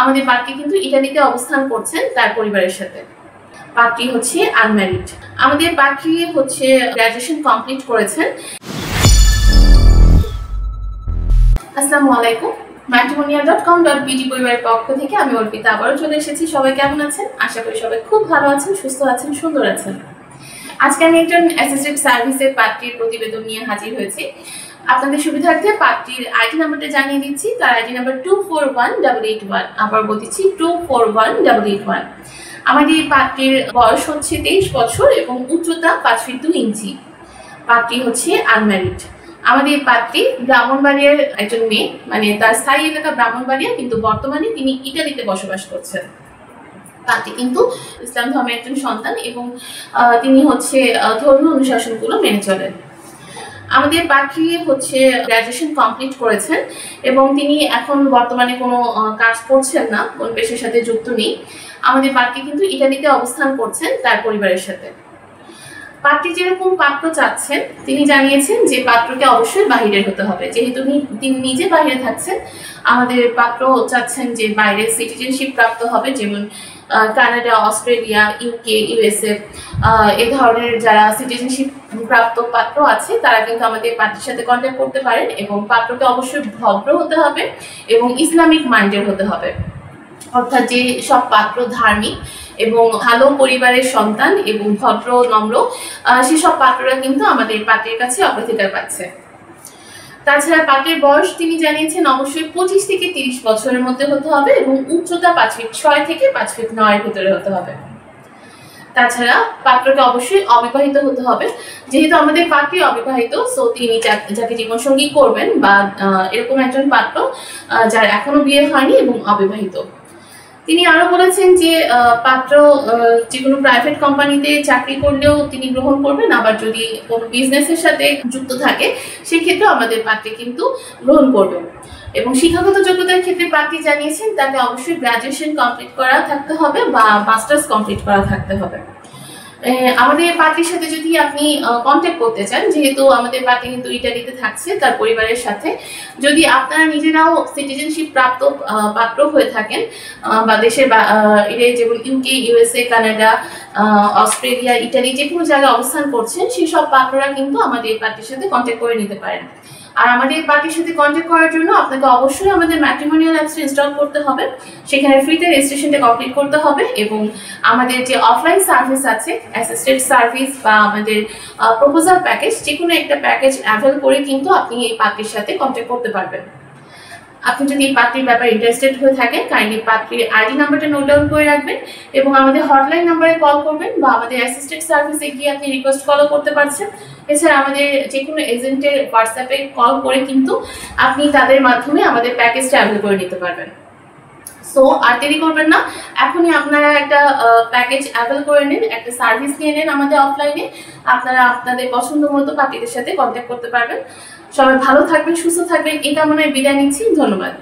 আমাদের পাত্রী কিন্তু ইতালিতে অবস্থান করছেন তার পরিবারের সাথে। পাত্রী হচ্ছে আনম্যারিড। আমাদের পাত্রী হচ্ছে গ্র্যাজুয়েশন কমপ্লিট করেছেন। আসসালামু আলাইকুম। matrimonial.com.bd পরিবারের পক্ষ থেকে আমি অর্পিতা আবারও চলে এসেছি। সবাই কেমন আছেন? আশা করি সবাই খুব ভালো আছেন, সুস্থ আছেন, সুন্দর আছেন। আজকে আমি একজন অ্যাসিস্টেড সার্ভিসের পাত্রীর প্রতিবেদন নিয়ে হাজির হয়েছি। আপনাদের সুবিধার্থে পাত্রীর আইডি নাম্বারটা জানিয়ে দিচ্ছি। তার আইডি নাম্বার 241881। আবার বলছি 241881। আমাদের পাত্রীর বয়স হচ্ছে 23 বছর এবং উচ্চতা 5 ফিট 2 ইঞ্চি। পাত্রী হচ্ছে আনম্যারিড। আমাদের পাত্রী ব্রাহ্মণবাড়িয়ার একজন মেয়ে, মানে তার স্থায়ী এলাকা ব্রাহ্মণবাড়িয়া, কিন্তু বর্তমানে তিনি ইটালিতে বসবাস করছেন। পাত্রী কিন্তু ইসলাম ধর্মের একজন সন্তান এবং তিনি হচ্ছে ধর্মীয় অনুশাসনগুলো মেনে চলেন। আমাদের পাত্রী হচ্ছে গ্র্যাজুয়েশন কমপ্লিট করেছেন এবং তিনি এখন বর্তমানে কোনো কাজ করছেন না, কোন পেশার সাথে যুক্ত নেই। আমাদের পাত্রী কিন্তু ইটালিতে অবস্থান করছেন তার পরিবারের সাথে। পাত্রী যেরকম পাত্র চাচ্ছেন তিনি জানিয়েছেন যে পাত্রকে অবশ্যই বাহিরের হতে হবে, যেহেতু তিনি নিজে বাইরে থাকছেন। আমাদের পাত্র চাচ্ছেন যে বাইরে সিটিজেনশিপ প্রাপ্ত হবে, যেমন কানাডা, অস্ট্রেলিয়া, ইউকে, ইউএসএ এ ধরনের যারা সিটিজেনশিপ প্রাপ্ত পাত্র আছে তারা কিন্তু আমাদের পাত্রের সাথে কন্ট্যাক্ট করতে পারেন। এবং পাত্রকে অবশ্যই ভদ্র হতে হবে এবং ইসলামিক মাইন্ডের হতে হবে, অর্থাৎ যে সব পাত্র ধার্মিক এবং ভালো পরিবারের সন্তান এবং ভদ্র নম্র, সেসব পাত্ররা কিন্তু আমাদের পাত্রের কাছে অগ্রাধিকার পাচ্ছে। তাছাড়া পাত্রের বয়স তিনি জানিয়েছেন অবশ্যই 25 থেকে 30 বছরের মধ্যে হতে হবে এবং উচ্চতা 5 ফিট 6 থেকে 5 ফিট 9 এর ভিতরে হতে হবে। তাছাড়া পাত্রকে অবশ্যই অবিবাহিত হতে হবে, যেহেতু আমাদের পাত্রী অবিবাহিত, সো তিনি যাকে জীবনসঙ্গী করবেন বা এরকম একজন পাত্র যার এখনো বিয়ে হয়নি এবং অবিবাহিত। তিনি আরো বলেছেন যে পাত্র যে কোনো প্রাইভেট কোম্পানিতে চাকরি করলেও তিনি গ্রহণ করবেন, আবার যদি কোনো বিজনেসের সাথে যুক্ত থাকে সেক্ষেত্রেও আমাদের পাত্রী কিন্তু গ্রহণ করবেন। এবং শিক্ষাগত যোগ্যতার ক্ষেত্রে পাত্রী জানিয়েছেন তাকে অবশ্যই গ্র্যাজুয়েশন কমপ্লিট করা থাকতে হবে বা মাস্টার্স কমপ্লিট করা থাকতে হবে। আমাদের পাত্রীর সাথে যদি আপনি কন্ট্যাক্ট করতে চান, যেহেতু আমাদের পাত্রী কিন্তু ইটালিতে থাকছে তার পরিবারের সাথে, যদি আপনারা নিজেরাও সিটিজেনশিপ প্রাপ্ত পাত্র হয়ে থাকেন বা দেশের যেমন UK, USA, Canada, Australia, Italy যে কোনো জায়গায় অবস্থান করছেন, সেই সব পাত্ররা কিন্তু আমাদের পাত্রীর সাথে কন্ট্যাক্ট করে নিতে পারেন। আর আমাদের পাত্রীর সাথে কন্ট্যাক্ট করার জন্য আপনাকে অবশ্যই আমাদের ম্যাট্রিমোনিয়াল অ্যাপসটা ইনস্টল করতে হবে, সেখানে ফ্রিতে রেজিস্ট্রেশনটা কমপ্লিট করতে হবে এবং আমাদের যে অফলাইন সার্ভিস আছে, অ্যাসিস্টেড সার্ভিস বা আমাদের প্রপোজাল প্যাকেজ, যে কোনো একটা প্যাকেজ অ্যাভেল করে কিন্তু আপনি এই পাত্রীর সাথে কন্ট্যাক্ট করতে পারবেন। আপনি যদি এই পাত্রীর ব্যাপারে ইন্টারেস্টেড হয়ে থাকেন, কাইন্ডলি পাত্রীর আইডি নাম্বারটা নোট ডাউন করে রাখবেন এবং আমাদের হটলাইন নাম্বারে কল করবেন বা আমাদের অ্যাসিস্টেড সার্ভিসে গিয়ে আপনি রিকোয়েস্ট কলও করতে পারছেন। এছাড়া আমাদের যে কোনো এজেন্টের হোয়াটসঅ্যাপে কল করে কিন্তু আপনি তাদের মাধ্যমে আমাদের প্যাকেজটা অ্যাভেল করে নিতে পারবেন। সো আর দেরি করবেন না, এখনই আপনারা একটা প্যাকেজ অ্যাভেল করে নিন, একটা সার্ভিস নিয়ে নিন আমাদের অফলাইনে। আপনারা আপনাদের পছন্দ মতো পাত্রীদের সাথে কন্ট্যাক্ট করতে পারবেন। সবাই ভালো থাকবেন, সুস্থ থাকবেন, এই কামনায় বিদায় নিচ্ছি। ধন্যবাদ।